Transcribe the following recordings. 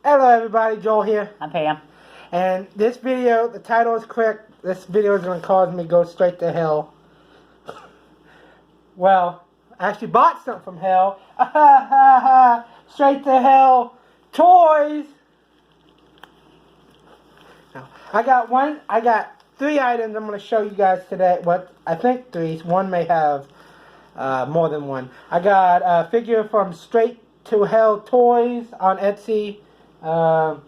Hello everybody, Joel here. I'm Pam. And this video, the title is correct. This video is going to cause me to go straight to hell. Well, I actually bought something from hell. Straight to hell. Toys. Now, I got 3 items I'm going to show you guys today. What I think 3. One may have more than one. I got a figure from Straight to Hell Toys on Etsy. God,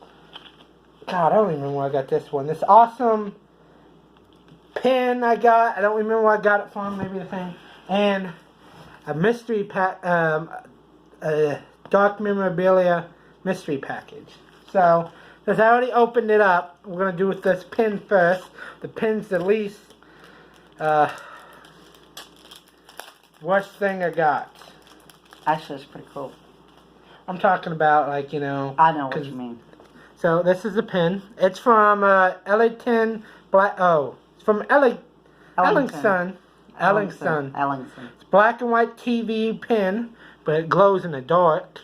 I don't even remember where I got this one. This awesome pin I got. I don't remember where I got it from. Maybe the thing. And a mystery pack, a dark memorabilia mystery package. So, since I already opened it up, we're going to do with this pin first. The pin's the least worst thing I got. Actually, it's pretty cool. I'm talking about, like, you know. I know what you mean. So this is the pin. It's from Ellington Black. Oh, it's from Ellington. It's black and white TV pin, but it glows in the dark.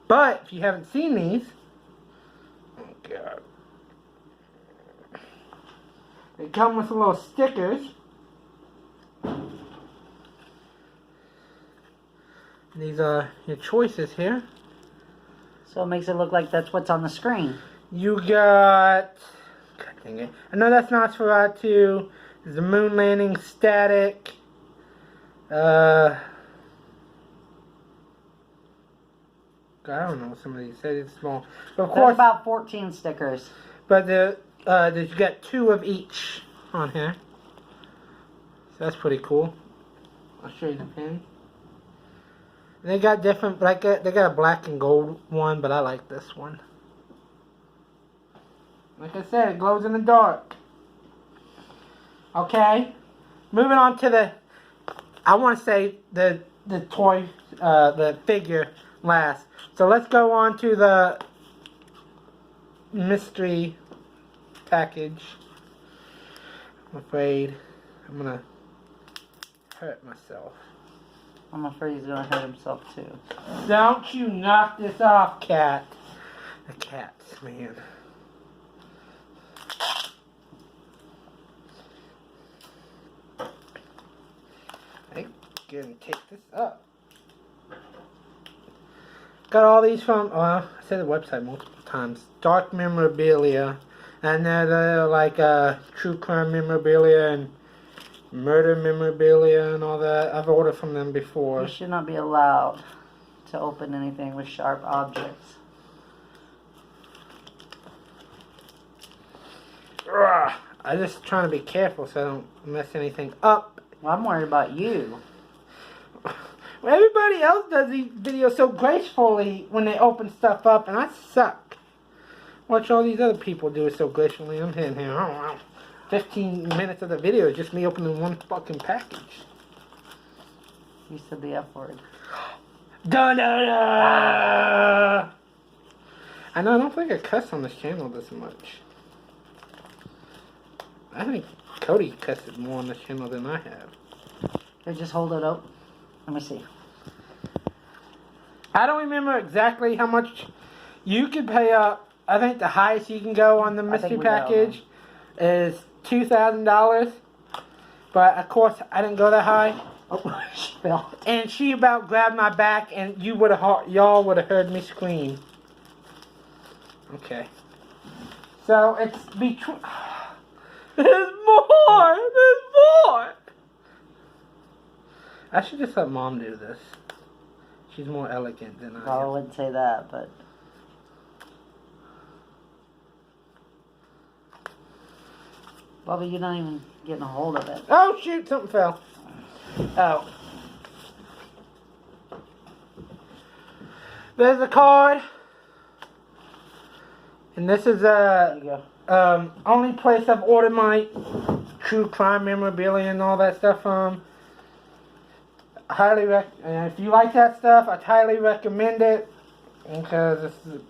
But if you haven't seen these, oh god, they come with little stickers. These are your choices here. So it makes it look like that's what's on the screen. You got... God dang it. I know that's Nosferatu. There's the moon landing static. God, I don't know what some of these say. It's small. But of course, there's about 14 stickers. But you got 2 of each on here. So that's pretty cool. I'll show you the pin. They got different, like they got a black and gold one, but I like this one. Like I said, it glows in the dark. Okay, moving on to the, I want to say the toy, the figure last. So let's go on to the mystery package. I'm afraid I'm gonna hurt myself. I'm afraid he's gonna hurt himself too. Don't you knock this off, cat. The cats, man. I'm gonna take this up. Got all these from, I said the website multiple times. Dark Memorabilia. And they're like true crime memorabilia and murder memorabilia and all that. I've ordered from them before. You should not be allowed to open anything with sharp objects. I'm just trying to be careful so I don't mess anything up. Well, I'm worried about you. Well, everybody else does these videos so gracefully when they open stuff up, and I suck. Watch all these other people do it so gracefully. I'm hitting here. 15 minutes of the video is just me opening one fucking package. You said the F word. Da da da! I know, I don't think I cuss on this channel this much. I think Cody cusses more on this channel than I have. Here, just hold it up. Let me see. I don't remember exactly how much you could pay up. I think the highest you can go on the mystery package is $2,000. But of course, I didn't go that high. Oh, she fell. And she about grabbed my back, and y'all would have heard me scream. Okay. So it's between. There's more. There's more. I should just let Mom do this. She's more elegant than I am. I wouldn't say that, but. Bobby, you're not even getting a hold of it. Oh shoot, something fell. Oh. There's a card. And this is There you go. Only place I've ordered my true crime memorabilia and all that stuff from. If you like that stuff, I'd highly recommend it. Because this is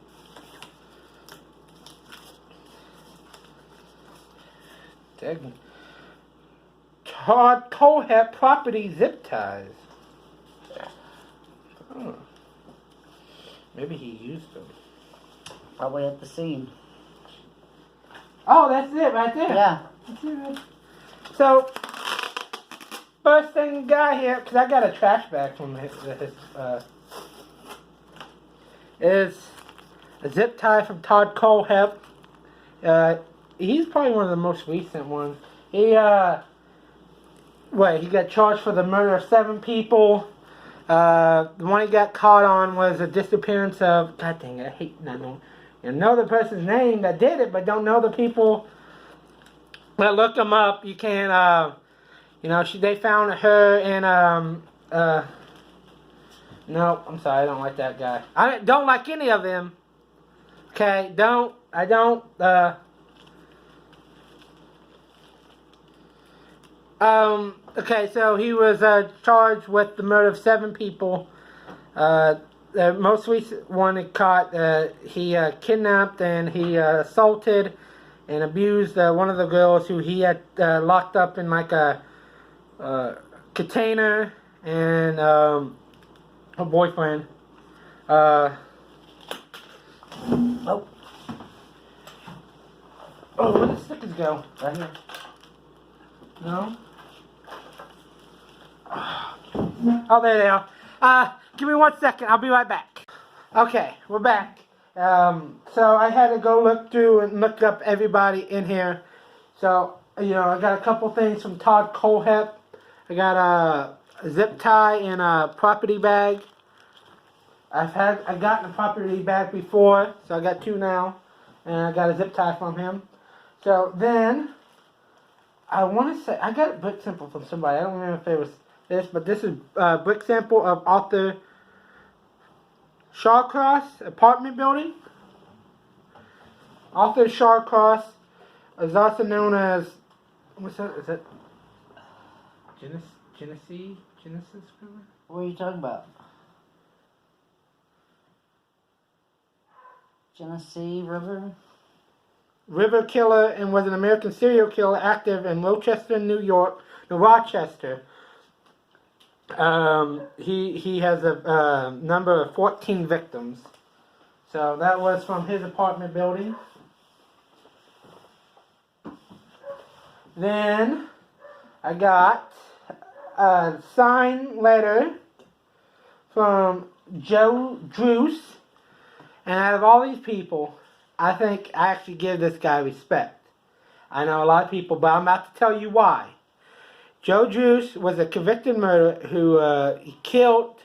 Todd Colehart property zip ties. Oh. Maybe he used them. Probably at the scene. Oh, that's it right there. Yeah. That's it right. So, first thing you got here, because I got a trash bag from is a zip tie from Todd Colehep. He's probably one of the most recent ones. He got charged for the murder of 7 people. The one he got caught on was a disappearance of, god dang it, I hate, you know the person's name that did it, but don't know the people that look them up. You can't, they found her in, no, I'm sorry, I don't like that guy. I don't like any of them. Okay, okay, so he was charged with the murder of 7 people. The most recent one he caught, he kidnapped and he assaulted and abused one of the girls who he had locked up in like a container, and her boyfriend. Oh, where did the stickers go? Right here. No? Oh, there they are. Give me 1 second. I'll be right back. Okay, we're back. So I had to go look through and look up everybody in here. So, I got a couple things from Todd Colehep. I got a zip tie and a property bag. I've gotten a property bag before, so I got 2 now. And I got a zip tie from him. So then, I want to say, I got a brick sample from somebody. I don't remember if it was this, but this is a brick sample of Arthur Shawcross apartment building. Arthur Shawcross is also known as, what's that? Is it Genesee? Genesis River? What are you talking about? Genesee River? River killer, and was an American serial killer active in Rochester, New York. No, Rochester. He has a number of 14 victims. So that was from his apartment building. Then I got a signed letter from Joe Druce. And out of all these people, I think I actually give this guy respect. I know a lot of people, but I'm about to tell you why. Joe Druce was a convicted murderer who he killed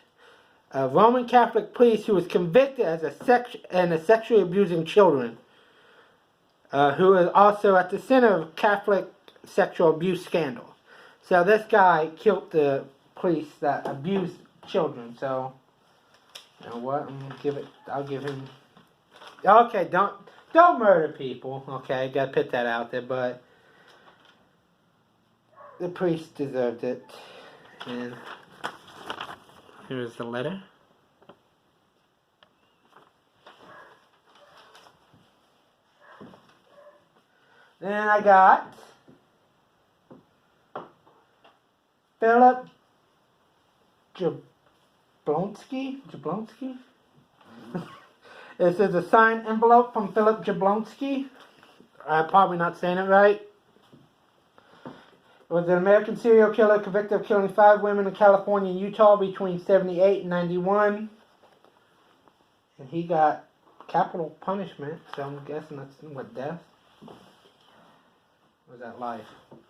a Roman Catholic priest who was convicted as sexually abusing children, who was also at the center of Catholic sexual abuse scandal. So this guy killed the priest that abused children. So, you know what? I'll give him. Okay, don't murder people. Okay, gotta put that out there, but the priest deserved it. And here's the letter. Then I got Philip Jablonski. This is a signed envelope from Philip Jablonski. I'm probably not saying it right. Was an American serial killer convicted of killing 5 women in California and Utah between 78 and 91. And he got capital punishment, so I'm guessing that's what, death? Or was that life?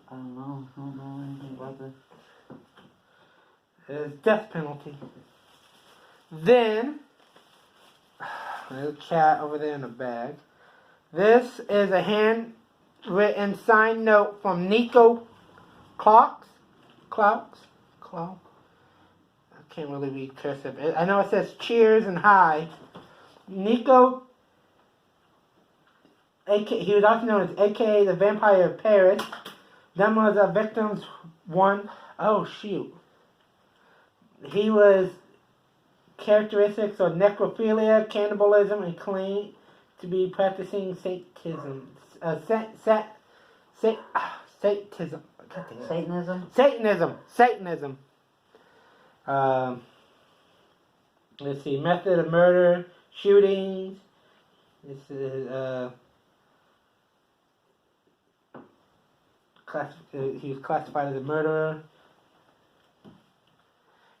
I don't know anything about this. It's death penalty. Then, there's a cat over there in the bag. This is a handwritten signed note from Nico Clocks. I can't really read cursive. I know it says cheers and hi. Nico, he was also known as AKA the Vampire of Paris. Them was a victim's one. Oh shoot. He was characteristics of necrophilia, cannibalism, and claimed to be practicing Satanism. Satanism. Let's see. Method of murder, shootings, This is he was classified as a murderer.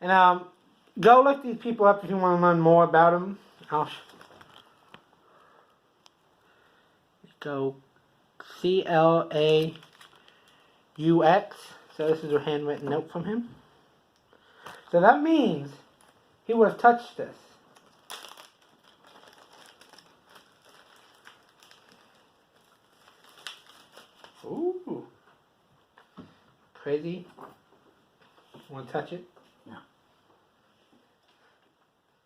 And go look these people up if you want to learn more about them. Go CLAUX. So this is a handwritten note from him. So that means he would have touched this. Ooh. Crazy. Want to touch it? No.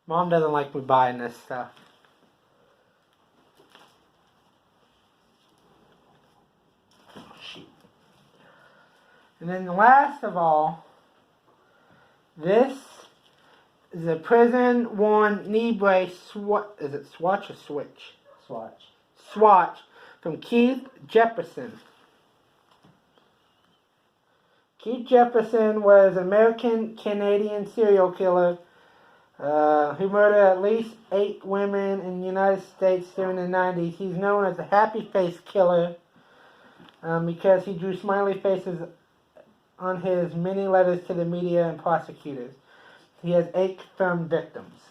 Mom doesn't like me buying this stuff. Oh, shoot. And then last of all, this is a prison-worn knee brace. Is it swatch or switch? Swatch. Swatch from Keith Jefferson. Keith Jefferson was an American-Canadian serial killer who murdered at least 8 women in the United States during the 90s. He's known as the Happy Face Killer because he drew smiley faces on his many letters to the media and prosecutors. He has 8 confirmed victims.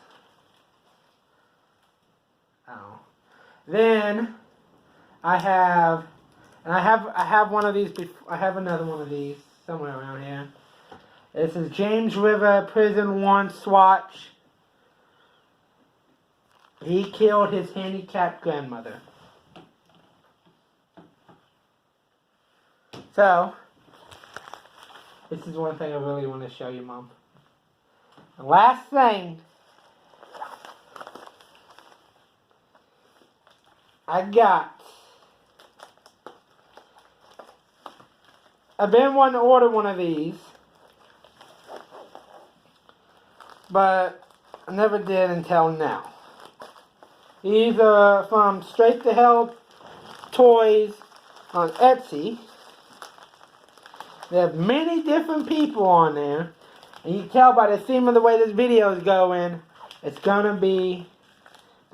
Oh. Then I have one of these. I have another one of these somewhere around here. This is James River Prison Worn Swatch. He killed his handicapped grandmother. So, this is one thing I really want to show you, Mom. The last thing I got. I've been wanting to order one of these, but I never did until now. These are from Straight to Hell Toys on Etsy. They have many different people on there, and you can tell by the theme of the way this video is going, it's going to be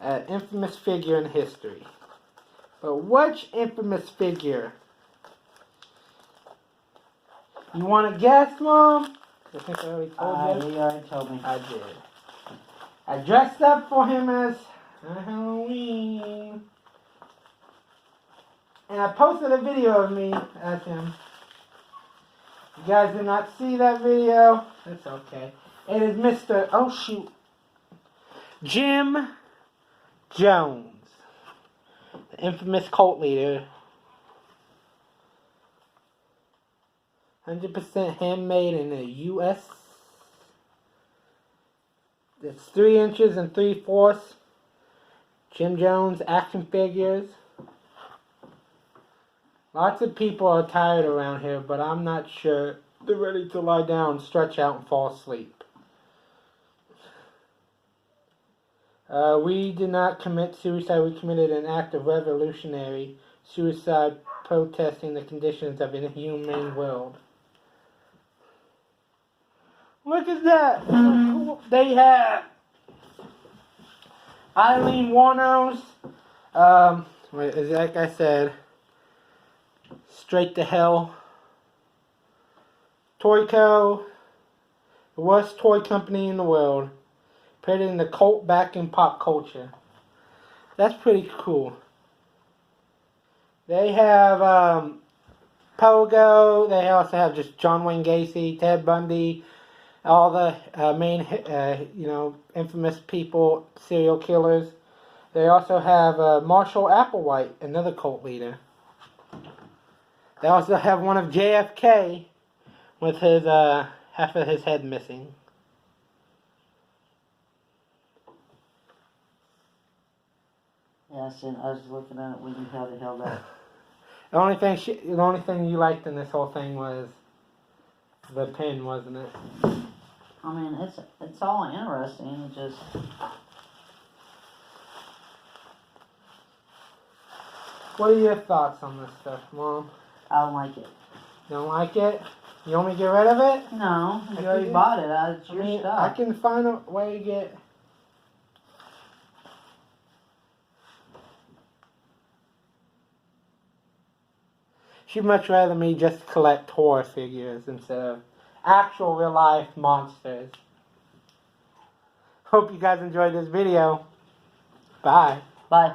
an infamous figure in history. But which infamous figure? You want to guess, Mom? I think I already told you. You already told me. I did. I dressed up for him as Halloween. And I posted a video of me as him. You guys did not see that video? It's okay. It is Mr. Oh shoot. Jim Jones. The infamous cult leader. 100% handmade in the U.S. It's 3 inches and 3/4. Jim Jones action figures. Lots of people are tired around here, but I'm not sure they're ready to lie down, stretch out, and fall asleep. We did not commit suicide. We committed an act of revolutionary suicide, protesting the conditions of an inhumane world. Look at that! They have Eileen Warnos. Like I said, Straight to Hell. Toyco, the worst toy company in the world, putting the cult back in pop culture. That's pretty cool. They have Pogo. They also have just John Wayne Gacy, Ted Bundy, all the main, infamous people, serial killers. They also have Marshall Applewhite, another cult leader. They also have one of JFK with his half of his head missing. Yeah, I was looking at it when you held that. The only thing you liked in this whole thing was the pin, wasn't it? I mean, it's all interesting. It just. What are your thoughts on this stuff, Mom? I don't like it. Don't like it? You want me to get rid of it? No, you already bought it. It's your stuff. I can find a way to get. She'd much rather me just collect horror figures instead of actual real life monsters. Hope you guys enjoyed this video. Bye. Bye.